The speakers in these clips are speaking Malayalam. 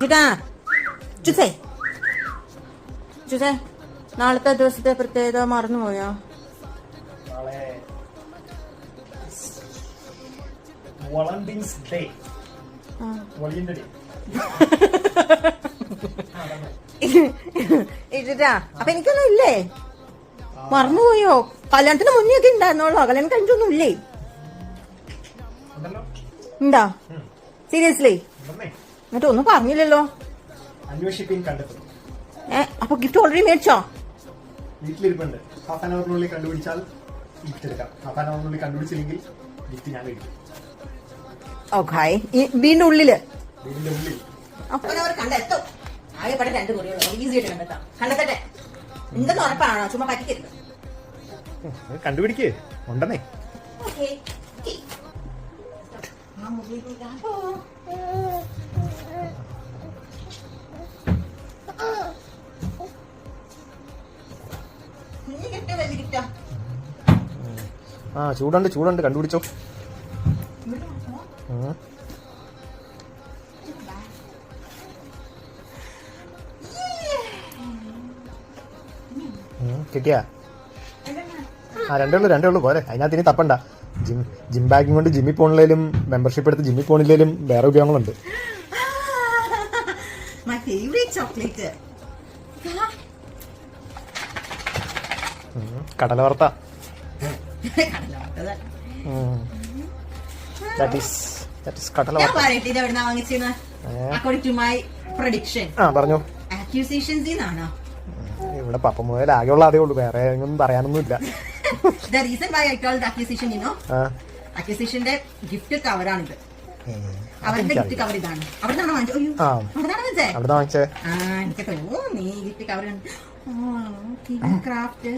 ചേട്ടാ ചുസേ ചുസേ നാളത്തെ ദിവസത്തെ പ്രത്യേകത മറന്നുപോയോ? ചേട്ടാ അപ്പൊ എനിക്കൊന്നും ഇല്ലേ? മറന്നുപോയോ? കല്യാണത്തിന് മുന്നേ ഒക്കെ ഉണ്ടായിരുന്നോളോ, കല്യാണം കഴിഞ്ഞൊന്നും ഇല്ലേ? ഉണ്ടാ സീരിയസ്ലി? എന്നിട്ട് ഒന്നും പറഞ്ഞില്ലല്ലോ. അപ്പൊ ഗിഫ്റ്റ് ഓൾറെഡി മേടിച്ചോ? വീട്ടിലിരിപ്പുണ്ട്. ഹാഫ് ആൻ അവറിനുള്ളിൽ കണ്ടുപിടിച്ചാൽ ഗിഫ്റ്റ് എടുക്കാം. ഹാഫ് ആൻ അവറിനുള്ളിൽ കണ്ടുപിടിച്ചില്ലെങ്കിൽ ഗിഫ്റ്റ് ഞാൻ കഴിക്കും. ഓക്കെ, വീടിന്റെ ഉള്ളില് കണ്ടെത്തും. ആകെ പടം 2 കുറികളോ ഈസി ആയിട്ട് കണ്ടെത്താം. കണ്ടെത്തട്ടെ. എന്തെന്ന് ഉറപ്പാണോ? ചുമ്മാ പറ്റിക്കരുത്. കണ്ടുപിടിക്കേ ഉണ്ടെന്നേ. ചൂടുണ്ട് ചൂടുണ്ട്, കണ്ടുപിടിച്ചോ. കിട്ടിയാ? രണ്ടേ ഉള്ളൂ പോരെ. അതിനകത്ത് ഇനി തപ്പണ്ട. ജിം ബാഗിങ് കൊണ്ട് ജിമ്മിൽ പോണില്ലേലും മെമ്പർഷിപ്പ് എടുത്ത് ജിമ്മിൽ പോണില്ലേലും വേറെ ഉപയോഗങ്ങളുണ്ട്. കടല വറുത്ത. പറഞ്ഞു. ഇവിടെ പപ്പ മുതൽ ആകെയുള്ള അതേ ഉള്ളൂ, വേറെ ഒന്നും പറയാനൊന്നുമില്ല. അക്യൂസിഷന്റെ ഗിഫ്റ്റ് കവറാണിത്. അവരുടെ ഗിഫ്റ്റ് കവർ ഇതാണ്. അവിടെ വാങ്ങിച്ചേ. എനിക്ക് തോന്നി gift cover craft.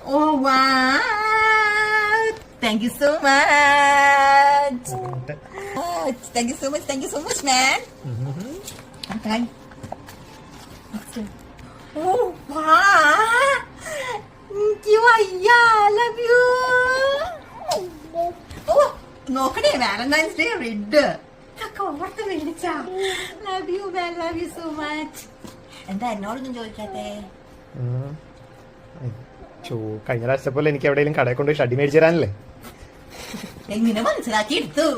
Oh wow, thank you so much. Thank you so much man. Oh wow! You are love you. Oh, നോക്കണേ, വാലന്റൈൻസ് ഡേ റെഡ് ഓർത്ത് മേടിച്ചാ. Love you man, love you so much. എന്താ എന്നോടൊന്നും ചോദിക്കാത്തേ? കഴിഞ്ഞ പ്രാവശ്യത്തെ പോലെ എനിക്ക് എവിടെയെങ്കിലും കടയിൽ കൊണ്ടുപോയി ഷഡി മേടിച്ചു തരാനല്ലേ? എങ്ങനെ മനസ്സിലാക്കി എടുത്തു.